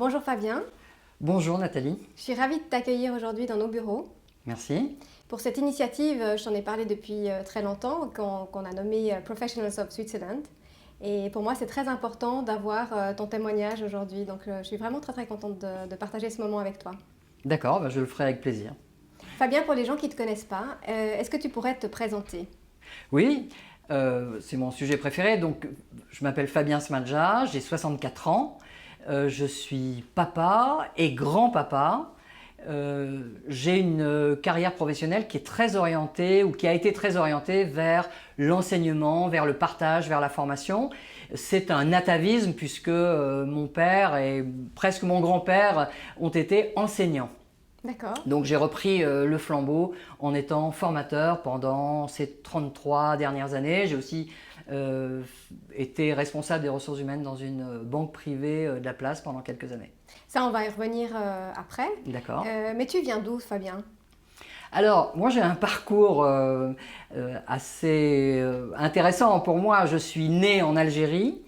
Bonjour Fabien, Bonjour Nathalie, je suis ravie de t'accueillir aujourd'hui dans nos bureaux. merci. Pour cette initiative, je t'en ai parlé depuis très longtemps, qu'on a nommé Professionals of Switzerland. Et pour moi, c'est très important d'avoir ton témoignage aujourd'hui. Donc, je suis vraiment très contente de partager ce moment avec toi. D'accord, je le ferai avec plaisir. Fabien, pour les gens qui ne te connaissent pas, est-ce que tu pourrais te présenter? Oui, c'est mon sujet préféré. Donc, je m'appelle Fabien Smadja, j'ai 64 ans. Je suis papa et grand-papa. J'ai une carrière professionnelle qui est très orientée ou qui a été très orientée vers l'enseignement, vers le partage, vers la formation. C'est un atavisme puisque mon père et presque mon grand-père ont été enseignants. D'accord. Donc j'ai repris le flambeau en étant formateur pendant ces 33 dernières années. J'ai aussi été responsable des ressources humaines dans une banque privée de la place pendant quelques années. Ça, on va y revenir après. D'accord. Mais tu viens d'où, Fabien? Alors, moi j'ai un parcours assez intéressant pour moi. Je suis né en Algérie,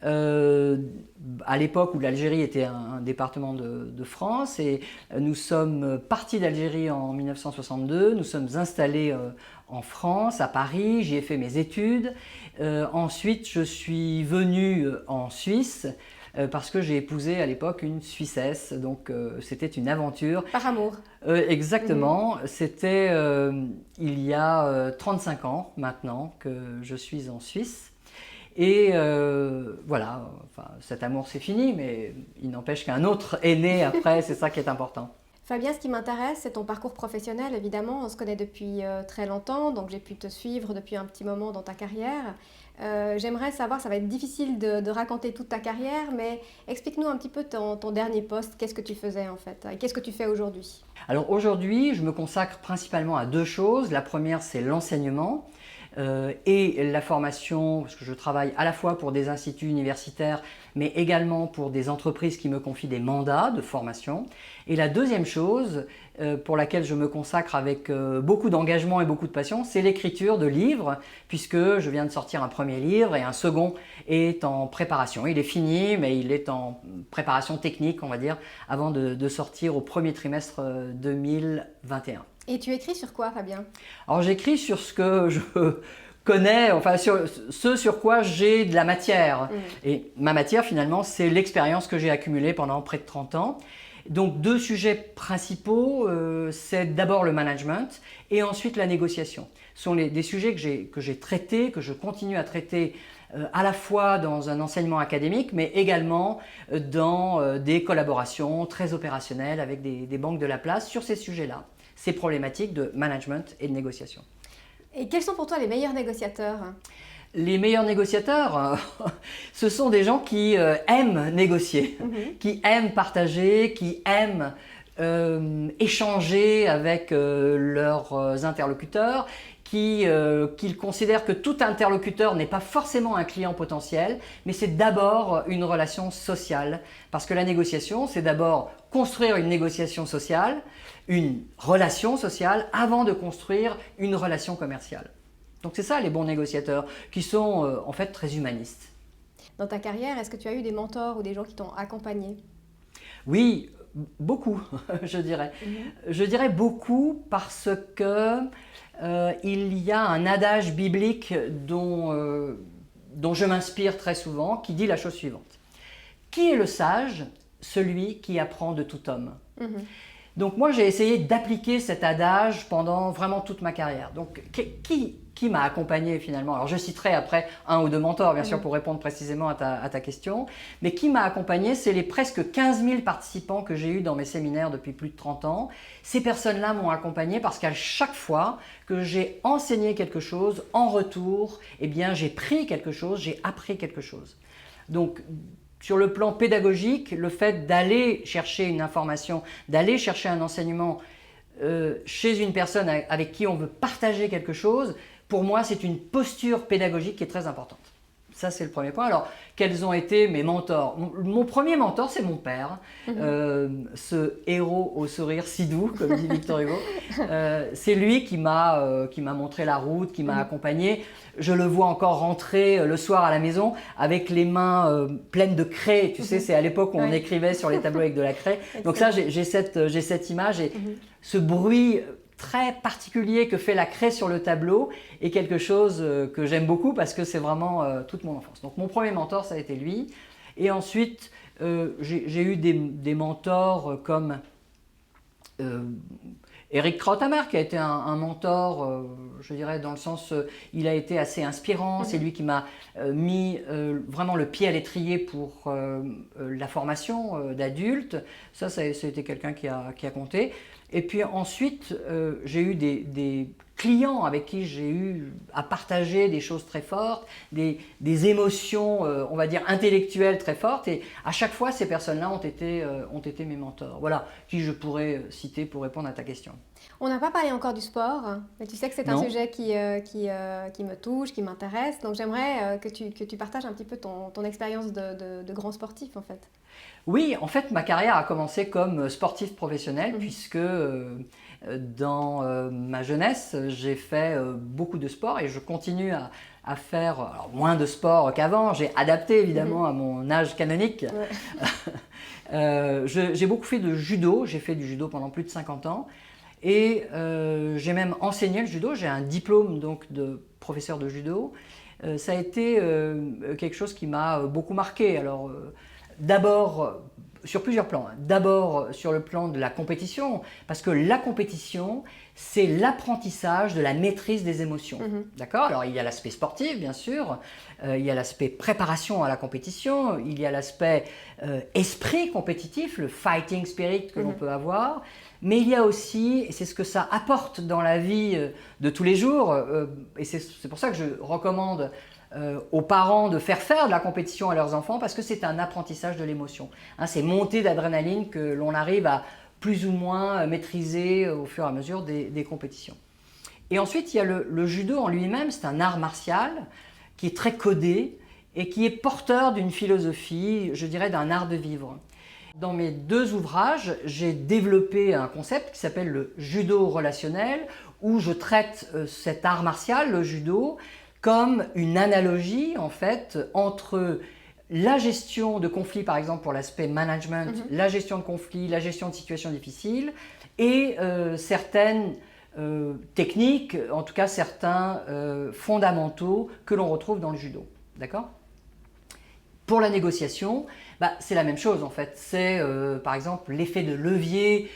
à l'époque où l'Algérie était un département de France, et nous sommes partis d'Algérie en 1962. Nous sommes installés en France, à Paris. J'y ai fait mes études. Ensuite, je suis venu en Suisse. Parce que j'ai épousé à l'époque une Suissesse, donc c'était une aventure. Par amour. Exactement, c'était il y a 35 ans maintenant que je suis en Suisse. Et voilà, enfin, cet amour c'est fini, mais il n'empêche qu'un autre est né après, c'est ça qui est important. Fabien, ce qui m'intéresse, c'est ton parcours professionnel. Évidemment, on se connaît depuis très longtemps, donc j'ai pu te suivre depuis un petit moment dans ta carrière. J'aimerais savoir, ça va être difficile de raconter toute ta carrière, mais explique-nous un petit peu ton dernier poste. Qu'est-ce que tu faisais en fait? Et qu'est-ce que tu fais aujourd'hui? Alors aujourd'hui, je me consacre principalement à deux choses. La première, c'est l'enseignement. Et la formation, parce que je travaille à la fois pour des instituts universitaires, mais également pour des entreprises qui me confient des mandats de formation. Et la deuxième chose pour laquelle je me consacre avec beaucoup d'engagement et beaucoup de passion, c'est l'écriture de livres, puisque je viens de sortir un premier livre et un second est en préparation. Il est fini, mais il est en préparation technique, on va dire, avant de sortir au premier trimestre 2021. Et tu écris sur quoi, Fabien? Alors j'écris sur ce que je connais, enfin sur ce sur quoi j'ai de la matière. Et ma matière finalement, c'est l'expérience que j'ai accumulée pendant près de 30 ans. Donc deux sujets principaux, c'est d'abord le management et ensuite la négociation. Ce sont des sujets que j'ai traités, que je continue à traiter à la fois dans un enseignement académique, mais également dans des collaborations très opérationnelles avec des banques de la place sur ces sujets-là. Ces problématiques de management et de négociation. Et quels sont pour toi les meilleurs négociateurs? Les meilleurs négociateurs, ce sont des gens qui aiment négocier, qui aiment partager, qui aiment échanger avec leurs interlocuteurs, qu'ils considèrent que tout interlocuteur n'est pas forcément un client potentiel, mais c'est d'abord une relation sociale. Parce que la négociation, c'est d'abord construire une négociation sociale, une relation sociale, avant de construire une relation commerciale. Donc c'est ça les bons négociateurs, qui sont en fait très humanistes. Dans ta carrière, est-ce que tu as eu des mentors ou des gens qui t'ont accompagné? Oui, beaucoup, je dirais. Je dirais beaucoup parce que il y a un adage biblique dont je m'inspire très souvent, qui dit la chose suivante. Qui est le sage? Celui qui apprend de tout homme. Donc moi j'ai essayé d'appliquer cet adage pendant vraiment toute ma carrière. Donc qui m'a accompagné finalement? Alors je citerai après un ou deux mentors bien sûr pour répondre précisément à ta question. Mais qui m'a accompagné? C'est les presque 15 000 participants que j'ai eus dans mes séminaires depuis plus de 30 ans. Ces personnes-là m'ont accompagné parce qu'à chaque fois que j'ai enseigné quelque chose, en retour, eh bien j'ai pris quelque chose, j'ai appris quelque chose. Donc sur le plan pédagogique, le fait d'aller chercher une information, d'aller chercher un enseignement chez une personne avec qui on veut partager quelque chose, pour moi, c'est une posture pédagogique qui est très importante. Ça, c'est le premier point. Alors, quels ont été mes mentors? Mon premier mentor, c'est mon père, ce héros au sourire si doux, comme dit Victor Hugo. C'est lui qui m'a montré la route, qui m'a accompagné. Je le vois encore rentrer le soir à la maison avec les mains pleines de craie. Tu sais, c'est à l'époque où on écrivait sur les tableaux avec de la craie. Donc ça, j'ai cette image et ce bruit très particulier que fait la craie sur le tableau est quelque chose que j'aime beaucoup parce que c'est vraiment toute mon enfance. Donc mon premier mentor, ça a été lui. Et ensuite, j'ai eu des mentors comme Eric Krauthammer, qui a été un mentor, je dirais, dans le sens, il a été assez inspirant. C'est lui qui m'a mis vraiment le pied à l'étrier pour la formation d'adultes. Ça a été quelqu'un qui a compté. Et puis ensuite, j'ai eu des clients avec qui j'ai eu à partager des choses très fortes, des émotions, on va dire, intellectuelles très fortes. Et à chaque fois, ces personnes-là ont été mes mentors. Voilà, qui je pourrais citer pour répondre à ta question. On n'a pas parlé encore du sport, mais tu sais que c'est un sujet qui me touche, qui m'intéresse. Donc j'aimerais que tu partages un petit peu ton expérience de grand sportif en fait. Oui, en fait, ma carrière a commencé comme sportif professionnel puisque dans ma jeunesse, j'ai fait beaucoup de sport et je continue à faire moins de sport qu'avant. J'ai adapté évidemment à mon âge canonique. Ouais. J'ai beaucoup fait de judo. J'ai fait du judo pendant plus de 50 ans. Et j'ai même enseigné le judo. J'ai un diplôme donc, de professeur de judo. Ça a été quelque chose qui m'a beaucoup marqué. Alors, d'abord, sur plusieurs plans. D'abord, sur le plan de la compétition, parce que la compétition, c'est l'apprentissage de la maîtrise des émotions. D'accord ? Alors, il y a l'aspect sportif, bien sûr. Il y a l'aspect préparation à la compétition. Il y a l'aspect esprit compétitif, le fighting spirit que l'on peut avoir. Mais il y a aussi, et c'est ce que ça apporte dans la vie de tous les jours, et c'est pour ça que je recommande aux parents de faire de la compétition à leurs enfants, parce que c'est un apprentissage de l'émotion. Hein, c'est montée d'adrénaline que l'on arrive à plus ou moins maîtriser au fur et à mesure des compétitions. Et ensuite, il y a le judo en lui-même, c'est un art martial qui est très codé et qui est porteur d'une philosophie, je dirais d'un art de vivre. Dans mes 2 ouvrages, j'ai développé un concept qui s'appelle le judo relationnel, où je traite cet art martial, le judo, comme une analogie en fait entre la gestion de conflits, par exemple pour l'aspect management, la gestion de conflits, la gestion de situations difficiles, et certaines techniques, en tout cas certains fondamentaux que l'on retrouve dans le judo. D'accord ? Pour la négociation, c'est la même chose en fait. C'est par exemple l'effet de levier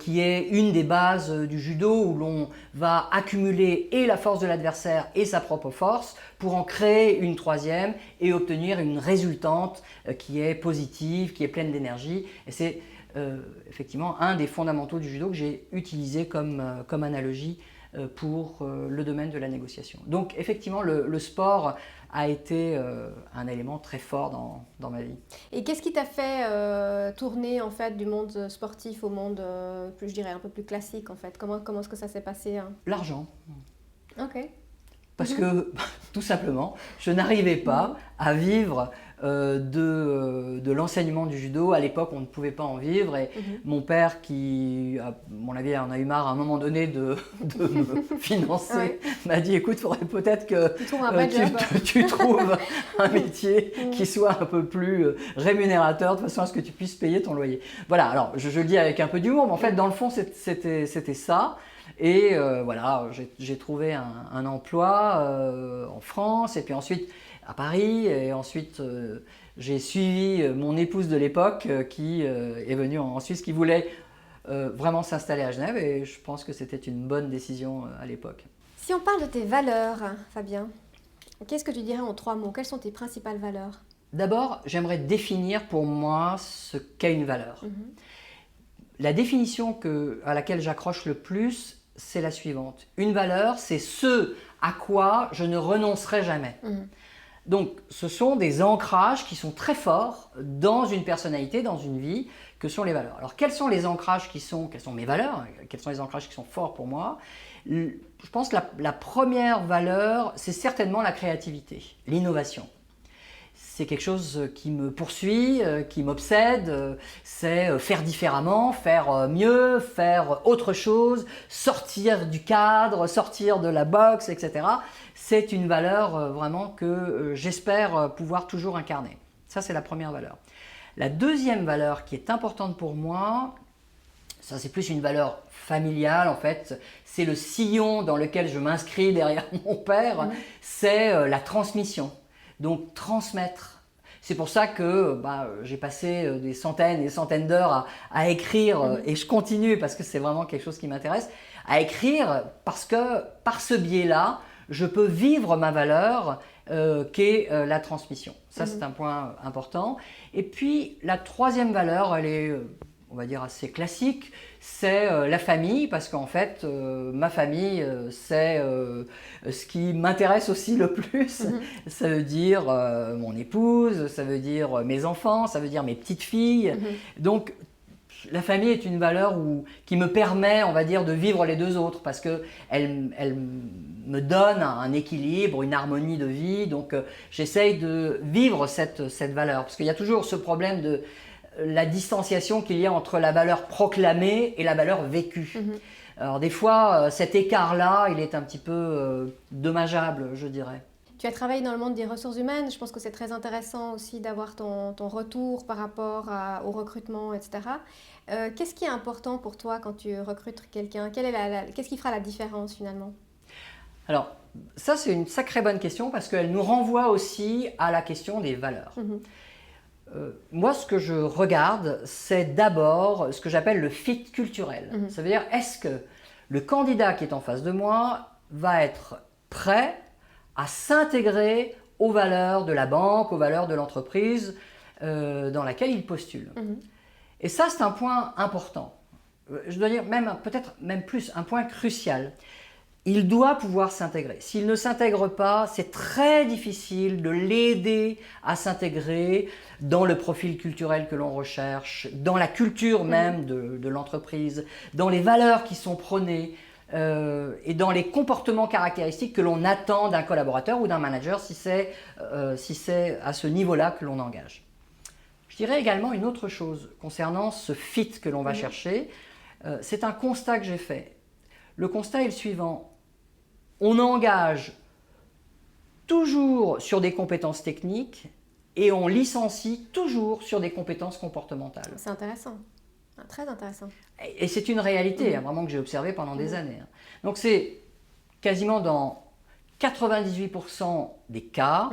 qui est une des bases du judo où l'on va accumuler et la force de l'adversaire et sa propre force pour en créer une troisième et obtenir une résultante qui est positive, qui est pleine d'énergie. Et c'est effectivement un des fondamentaux du judo que j'ai utilisé comme analogie pour le domaine de la négociation. Donc effectivement le sport a été un élément très fort dans ma vie. Et qu'est-ce qui t'a fait tourner en fait du monde sportif au monde plus, je dirais, un peu plus classique en fait? Comment est-ce que ça s'est passé? L'argent. Ok. Parce que, tout simplement, je n'arrivais pas à vivre de l'enseignement du judo. À l'époque, on ne pouvait pas en vivre. Et mon père, qui, à mon avis, en a eu marre à un moment donné de me financer, m'a dit, écoute, il faudrait peut-être que tu trouves un métier qui soit un peu plus rémunérateur, de façon à ce que tu puisses payer ton loyer. Voilà, alors je le dis avec un peu d'humour, mais en fait, dans le fond, c'était ça. Et voilà, j'ai trouvé un emploi en France et puis ensuite à Paris et ensuite j'ai suivi mon épouse de l'époque qui est venue en Suisse, qui voulait vraiment s'installer à Genève et je pense que c'était une bonne décision à l'époque. Si on parle de tes valeurs, Fabien, qu'est-ce que tu dirais en 3 mots? Quelles sont tes principales valeurs? D'abord, j'aimerais définir pour moi ce qu'est une valeur. La définition à laquelle j'accroche le plus, c'est la suivante. Une valeur, c'est ce à quoi je ne renoncerai jamais. Donc, ce sont des ancrages qui sont très forts dans une personnalité, dans une vie, que sont les valeurs. Alors, quels sont les ancrages quelles sont mes valeurs? Quels sont les ancrages qui sont forts pour moi? Je pense que la première valeur, c'est certainement la créativité, l'innovation. c'est quelque chose qui me poursuit, qui m'obsède, c'est faire différemment, faire mieux, faire autre chose, sortir du cadre, sortir de la box, etc. C'est une valeur vraiment que j'espère pouvoir toujours incarner. Ça, c'est la première valeur. La deuxième valeur qui est importante pour moi, ça c'est plus une valeur familiale en fait, c'est le sillon dans lequel je m'inscris derrière mon père, c'est la transmission. Donc transmettre. C'est pour ça que j'ai passé des centaines et des centaines d'heures à écrire, et je continue parce que c'est vraiment quelque chose qui m'intéresse, à écrire parce que par ce biais-là, je peux vivre ma valeur qu'est la transmission. Ça, c'est un point important. Et puis, la troisième valeur, elle est, on va dire, assez classique, c'est la famille, parce qu'en fait, ma famille, c'est ce qui m'intéresse aussi le plus. Ça veut dire mon épouse, ça veut dire mes enfants, ça veut dire mes petites filles. Donc, la famille est une valeur qui me permet, on va dire, de vivre les deux autres parce qu'elle me donne un équilibre, une harmonie de vie. Donc, j'essaye de vivre cette valeur parce qu'il y a toujours ce problème de la distanciation qu'il y a entre la valeur proclamée et la valeur vécue. Alors, des fois, cet écart-là, il est un petit peu dommageable, je dirais. Tu as travaillé dans le monde des ressources humaines. Je pense que c'est très intéressant aussi d'avoir ton retour par rapport au recrutement, etc. Qu'est-ce qui est important pour toi quand tu recrutes quelqu'un? Qu'est-ce qui fera la différence finalement? Alors, ça c'est une sacrée bonne question parce qu'elle nous renvoie aussi à la question des valeurs. Moi, ce que je regarde, c'est d'abord ce que j'appelle le fit culturel. Ça veut dire, est-ce que le candidat qui est en face de moi va être prêt à s'intégrer aux valeurs de la banque, aux valeurs de l'entreprise dans laquelle il postule. Et ça, c'est un point important. Je dois dire peut-être même plus, un point crucial. Il doit pouvoir s'intégrer. S'il ne s'intègre pas, c'est très difficile de l'aider à s'intégrer dans le profil culturel que l'on recherche, dans la culture même de l'entreprise, dans les valeurs qui sont prônées. Et dans les comportements caractéristiques que l'on attend d'un collaborateur ou d'un manager si c'est à ce niveau-là que l'on engage. Je dirais également une autre chose concernant ce fit que l'on va chercher. C'est un constat que j'ai fait. Le constat est le suivant. On engage toujours sur des compétences techniques et on licencie toujours sur des compétences comportementales. C'est intéressant. Très intéressant. Et c'est une réalité, vraiment que j'ai observée pendant des années. Donc c'est quasiment dans 98% des cas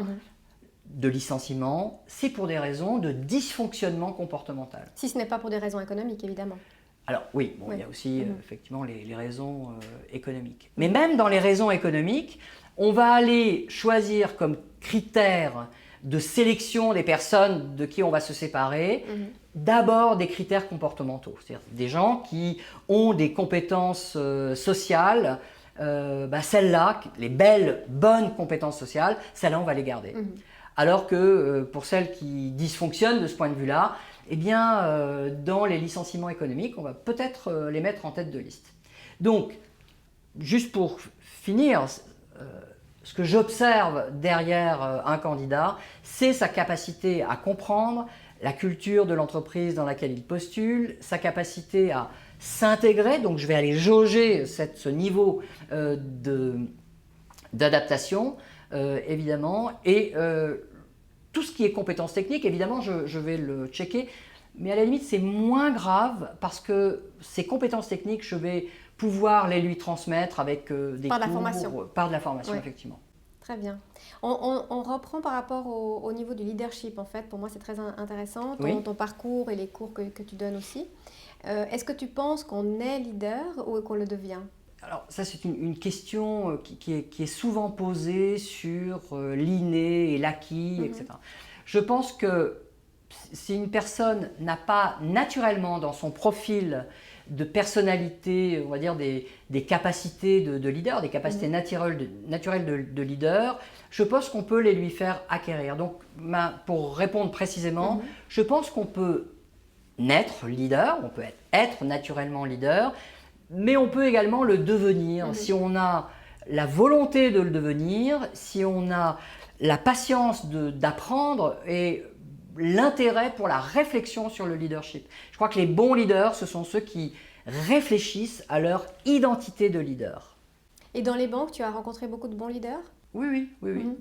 de licenciement, c'est pour des raisons de dysfonctionnement comportemental. Si ce n'est pas pour des raisons économiques, évidemment. Alors oui, il y a aussi effectivement les raisons économiques. Mais même dans les raisons économiques, on va aller choisir comme critère de sélection des personnes de qui on va se séparer, d'abord des critères comportementaux, c'est-à-dire des gens qui ont des compétences sociales, celles-là, les belles, bonnes compétences sociales, celles-là on va les garder. Alors que pour celles qui dysfonctionnent de ce point de vue-là, eh bien, dans les licenciements économiques, on va peut-être les mettre en tête de liste. Donc, juste pour finir, ce que j'observe derrière un candidat, c'est sa capacité à comprendre la culture de l'entreprise dans laquelle il postule, sa capacité à s'intégrer, donc je vais aller jauger ce niveau d'adaptation, évidemment, et tout ce qui est compétences techniques, évidemment, je vais le checker, mais à la limite, c'est moins grave parce que ces compétences techniques, je vais pouvoir les lui transmettre avec des par cours, par de la formation, effectivement. Très bien. On reprend par rapport au niveau du leadership, en fait. Pour moi, c'est très intéressant, ton parcours et les cours que tu donnes aussi. Est-ce que tu penses qu'on est leader ou qu'on le devient? Alors ça, c'est une question qui est souvent posée sur l'inné et l'acquis, etc. Je pense que si une personne n'a pas naturellement dans son profil de personnalité, on va dire des capacités de leader, des capacités naturelles de leader, je pense qu'on peut les lui faire acquérir. Donc, pour répondre précisément, je pense qu'on peut naître leader, on peut être naturellement leader, mais on peut également le devenir si on a la volonté de le devenir, si on a la patience d'apprendre et l'intérêt pour la réflexion sur le leadership. Je crois que les bons leaders, ce sont ceux qui réfléchissent à leur identité de leader. Et dans les banques, tu as rencontré beaucoup de bons leaders? Oui.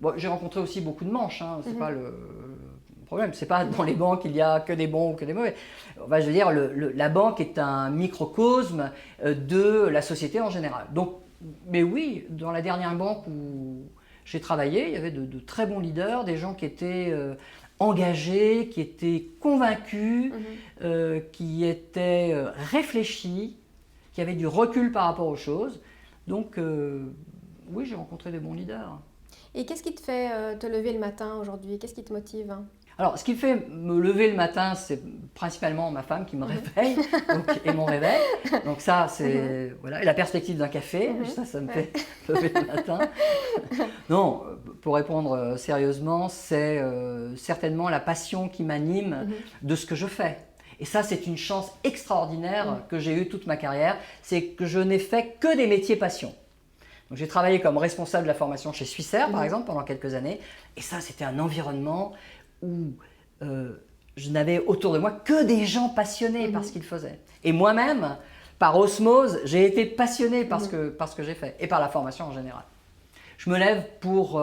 Bon, j'ai rencontré aussi beaucoup de manches, hein, c'est pas le problème. C'est pas dans les banques il y a que des bons ou que des mauvais. Enfin, je veux dire, la banque est un microcosme de la société en général. Donc, mais oui, dans la dernière banque où j'ai travaillé, il y avait de très bons leaders, des gens qui étaient engagés, qui étaient convaincus, qui étaient réfléchis, qui avaient du recul par rapport aux choses. Donc, oui, j'ai rencontré des bons leaders. Et qu'est-ce qui te fait te lever le matin aujourd'hui? Qu'est-ce qui te motive? Alors, ce qui me fait me lever le matin, c'est principalement ma femme qui me réveille et mon réveil. Donc ça, c'est voilà. Et la perspective d'un café, ça me fait lever le matin. Non, pour répondre sérieusement, c'est certainement la passion qui m'anime de ce que je fais. Et ça, c'est une chance extraordinaire que j'ai eue toute ma carrière, c'est que je n'ai fait que des métiers passion. Donc, j'ai travaillé comme responsable de la formation chez Swissair, par exemple, pendant quelques années. Et ça, c'était un environnement où je n'avais autour de moi que des gens passionnés par ce qu'ils faisaient. Et moi-même, par osmose, j'ai été passionné par ce que j'ai fait et par la formation en général. Je me lève pour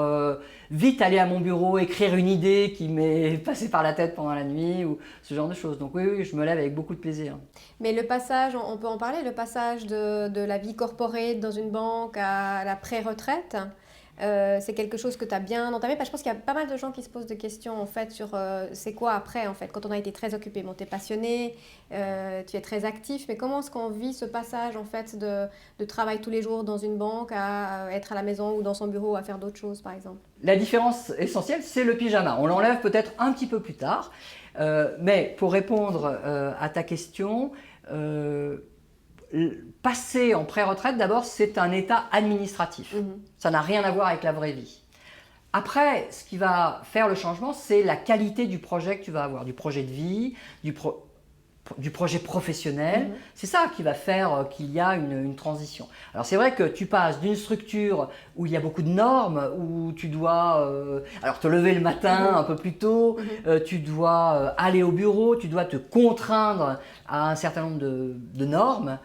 vite aller à mon bureau, écrire une idée qui m'est passée par la tête pendant la nuit ou ce genre de choses. Donc oui, je me lève avec beaucoup de plaisir. Mais le passage, on peut en parler, le passage de la vie corporate dans une banque à la pré-retraite, c'est quelque chose que tu as bien entamé. Parce que je pense qu'il y a pas mal de gens qui se posent des questions en fait sur c'est quoi après en fait, quand on a été très occupé. Bon, tu es passionné, tu es très actif, mais comment est-ce qu'on vit ce passage en fait de travail tous les jours dans une banque à être à la maison ou dans son bureau à faire d'autres choses par exemple? La différence essentielle, c'est le pyjama. On l'enlève peut-être un petit peu plus tard, mais pour répondre à ta question, passer en pré-retraite, d'abord, c'est un état administratif. Ça n'a rien à voir avec la vraie vie. Après, ce qui va faire le changement, c'est la qualité du projet que tu vas avoir, du projet de vie, du projet professionnel. C'est ça qui va faire qu'il y a une transition. Alors c'est vrai que tu passes d'une structure où il y a beaucoup de normes, où tu dois te lever le matin un peu plus tôt, tu dois aller au bureau, tu dois te contraindre à un certain nombre de normes.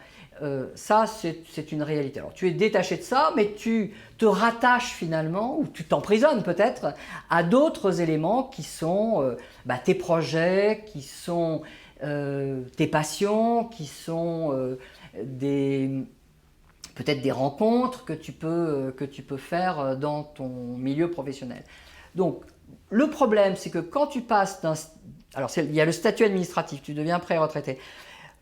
Ça, c'est une réalité. Alors, tu es détaché de ça, mais tu te rattaches finalement, ou tu t'emprisonnes peut-être, à d'autres éléments qui sont tes projets, qui sont tes passions, qui sont peut-être des rencontres que tu peux faire dans ton milieu professionnel. Donc, le problème, c'est que quand tu passes il y a le statut administratif, tu deviens pré-retraité.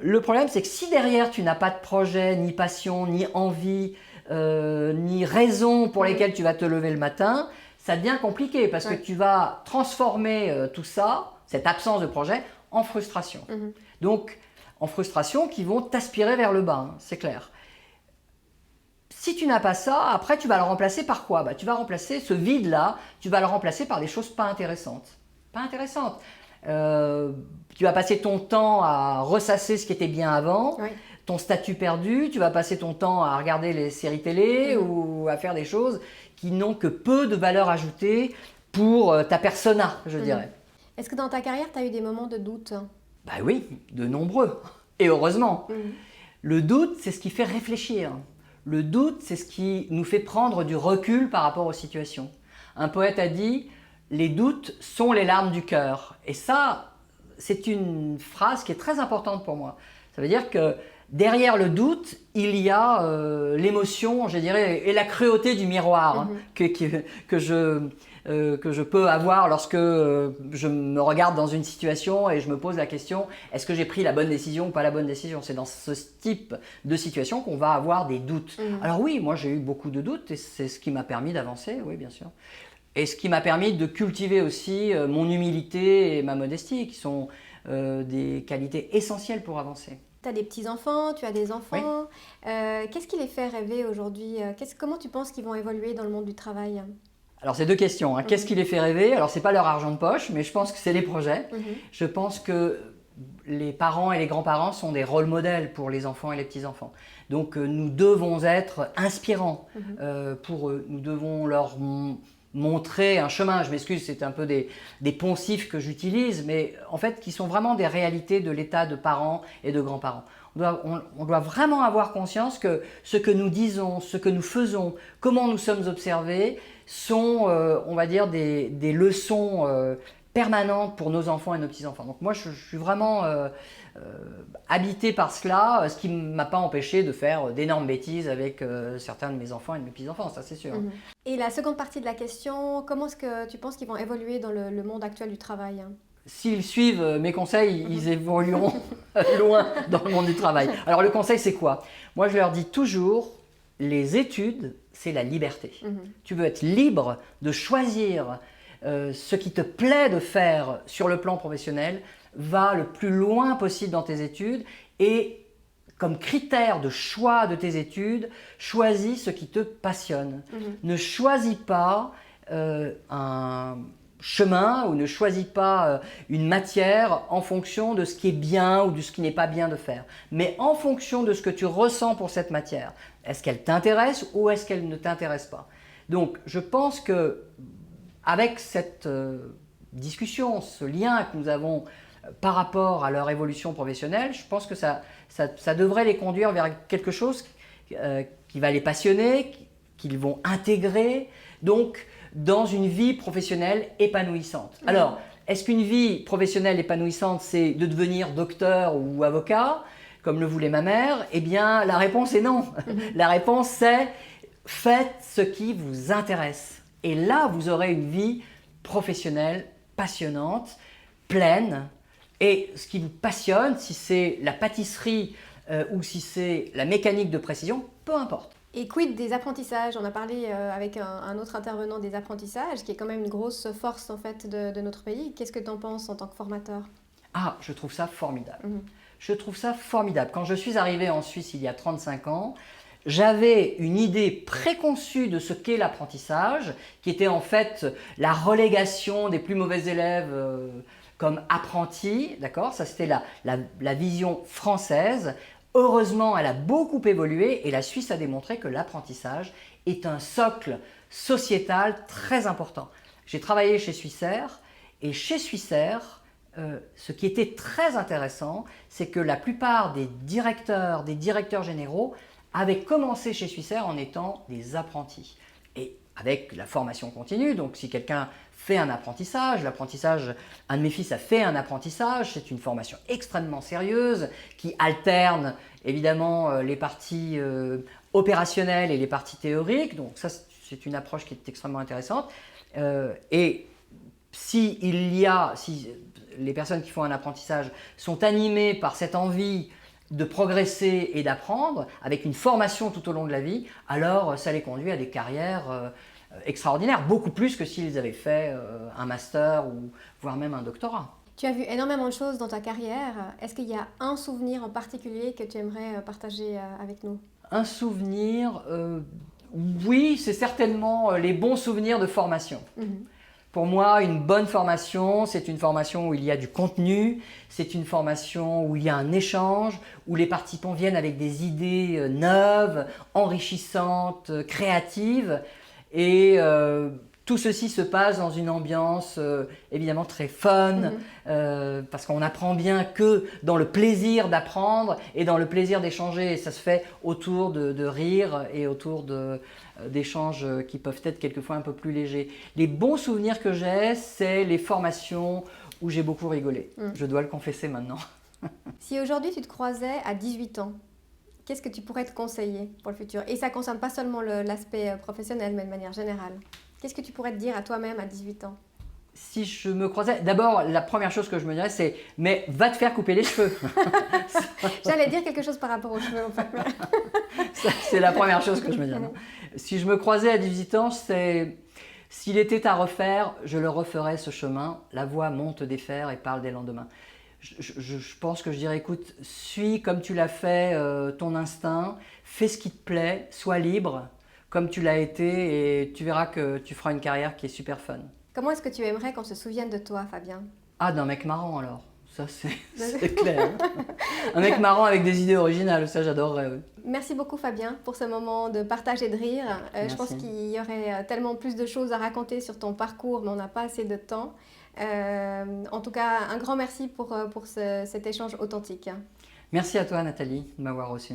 Le problème, c'est que si derrière, tu n'as pas de projet, ni passion, ni envie, ni raison pour lesquelles tu vas te lever le matin, ça devient compliqué parce que tu vas transformer tout ça, cette absence de projet, en frustration. Donc, en frustration qui vont t'aspirer vers le bas, hein, c'est clair. Si tu n'as pas ça, après, tu vas le remplacer par quoi? Tu vas remplacer ce vide-là, tu vas le remplacer par des choses pas intéressantes. Pas intéressantes. Tu vas passer ton temps à ressasser ce qui était bien avant, ton statut perdu, tu vas passer ton temps à regarder les séries télé ou à faire des choses qui n'ont que peu de valeur ajoutée pour ta persona, je dirais. Est-ce que dans ta carrière, tu as eu des moments de doute? Oui, de nombreux, et heureusement. Le doute, c'est ce qui fait réfléchir. Le doute, c'est ce qui nous fait prendre du recul par rapport aux situations. Un poète a dit « Les doutes sont les larmes du cœur ». Et ça, c'est une phrase qui est très importante pour moi. Ça veut dire que derrière le doute, il y a l'émotion, je dirais, et la cruauté du miroir que je peux avoir lorsque je me regarde dans une situation et je me pose la question « Est-ce que j'ai pris la bonne décision ou pas la bonne décision ?» C'est dans ce type de situation qu'on va avoir des doutes. Alors oui, moi j'ai eu beaucoup de doutes et c'est ce qui m'a permis d'avancer, oui bien sûr. Et ce qui m'a permis de cultiver aussi mon humilité et ma modestie, qui sont des qualités essentielles pour avancer. Tu as des petits-enfants, tu as des enfants. Qu'est-ce qui les fait rêver aujourd'hui? Comment tu penses qu'ils vont évoluer dans le monde du travail? Alors, c'est deux questions. Hein. Qu'est-ce qui les fait rêver? Alors, ce n'est pas leur argent de poche, mais je pense que c'est les projets. Je pense que les parents et les grands-parents sont des rôles modèles pour les enfants et les petits-enfants. Donc, nous devons être inspirants pour eux. Nous devons leur montrer un chemin. Je m'excuse, c'est un peu des poncifs que j'utilise, mais en fait qui sont vraiment des réalités de l'état de parents et de grands-parents. On doit vraiment avoir conscience que ce que nous disons, ce que nous faisons, comment nous sommes observés, sont, on va dire, des leçons permanentes pour nos enfants et nos petits-enfants. Donc moi, je suis vraiment habité par cela, ce qui ne m'a pas empêché de faire d'énormes bêtises avec certains de mes enfants et de mes petits-enfants, ça c'est sûr. Mhm. Et la seconde partie de la question, comment est-ce que tu penses qu'ils vont évoluer dans le monde actuel du travail? S'ils suivent mes conseils, ils évolueront loin dans le monde du travail. Alors le conseil, c'est quoi? Moi, je leur dis toujours, les études, c'est la liberté. Tu veux être libre de choisir ce qui te plaît de faire sur le plan professionnel, va le plus loin possible dans tes études et comme critère de choix de tes études, choisis ce qui te passionne. Ne choisis pas un chemin ou ne choisis pas une matière en fonction de ce qui est bien ou de ce qui n'est pas bien de faire, mais en fonction de ce que tu ressens pour cette matière. Est-ce qu'elle t'intéresse ou est-ce qu'elle ne t'intéresse pas? Donc je pense que avec cette discussion, ce lien que nous avons par rapport à leur évolution professionnelle, je pense que ça devrait les conduire vers quelque chose qui va les passionner, qu'ils vont intégrer, donc dans une vie professionnelle épanouissante. Alors, est-ce qu'une vie professionnelle épanouissante, c'est de devenir docteur ou avocat, comme le voulait ma mère? Eh bien, la réponse est non. La réponse, c'est faites ce qui vous intéresse. Et là, vous aurez une vie professionnelle passionnante, pleine. Et ce qui vous passionne, si c'est la pâtisserie ou si c'est la mécanique de précision, peu importe. Et quid des apprentissages? On a parlé avec un autre intervenant des apprentissages, qui est quand même une grosse force en fait de notre pays. Qu'est-ce que tu en penses en tant que formateur? Ah, je trouve ça formidable. Je trouve ça formidable. Quand je suis arrivé en Suisse il y a 35 ans, j'avais une idée préconçue de ce qu'est l'apprentissage, qui était en fait la relégation des plus mauvais élèves comme apprentis, d'accord? Ça c'était la vision française. Heureusement, elle a beaucoup évolué et la Suisse a démontré que l'apprentissage est un socle sociétal très important. J'ai travaillé chez Swissair et chez Swissair, ce qui était très intéressant, c'est que la plupart des directeurs généraux avaient commencé chez Swissair en étant des apprentis. Et avec la formation continue, donc si quelqu'un fait un apprentissage, un de mes fils a fait un apprentissage, c'est une formation extrêmement sérieuse qui alterne évidemment les parties opérationnelles et les parties théoriques, donc ça c'est une approche qui est extrêmement intéressante. Et si les personnes qui font un apprentissage sont animées par cette envie de progresser et d'apprendre, avec une formation tout au long de la vie, alors ça les conduit à des carrières extraordinaires, beaucoup plus que s'ils avaient fait un master ou voire même un doctorat. Tu as vu énormément de choses dans ta carrière. Est-ce qu'il y a un souvenir en particulier que tu aimerais partager avec nous? Un souvenir, oui, c'est certainement les bons souvenirs de formation. Pour moi, une bonne formation, c'est une formation où il y a du contenu, c'est une formation où il y a un échange, où les participants viennent avec des idées neuves, enrichissantes, créatives. Et tout ceci se passe dans une ambiance évidemment très fun, parce qu'on n'apprend bien que dans le plaisir d'apprendre et dans le plaisir d'échanger. Et ça se fait autour de rire et autour d'échanges qui peuvent être quelquefois un peu plus légers. Les bons souvenirs que j'ai, c'est les formations où j'ai beaucoup rigolé. Je dois le confesser maintenant. Si aujourd'hui tu te croisais à 18 ans, qu'est-ce que tu pourrais te conseiller pour le futur? Et ça ne concerne pas seulement l'aspect professionnel, mais de manière générale. Qu'est-ce que tu pourrais te dire à toi-même à 18 ans? Si je me croisais, d'abord, la première chose que je me dirais, c'est « mais va te faire couper les cheveux !» J'allais dire quelque chose par rapport aux cheveux, en fait. C'est la première chose que je me dirais. Si je me croisais à 18 ans, c'est « s'il était à refaire, je le referais ce chemin. La voix monte des fers et parle des lendemains. » Je pense que je dirais, écoute, suis comme tu l'as fait ton instinct, fais ce qui te plaît, sois libre comme tu l'as été et tu verras que tu feras une carrière qui est super fun. Comment est-ce que tu aimerais qu'on se souvienne de toi, Fabien? Ah, d'un mec marrant alors. ça c'est clair. Un mec marrant avec des idées originales, ça j'adorerais. Oui. Merci beaucoup Fabien pour ce moment de partage et de rire. Je pense qu'il y aurait tellement plus de choses à raconter sur ton parcours, mais on n'a pas assez de temps. En tout cas, un grand merci pour cet échange authentique. Merci à toi Nathalie de m'avoir reçu.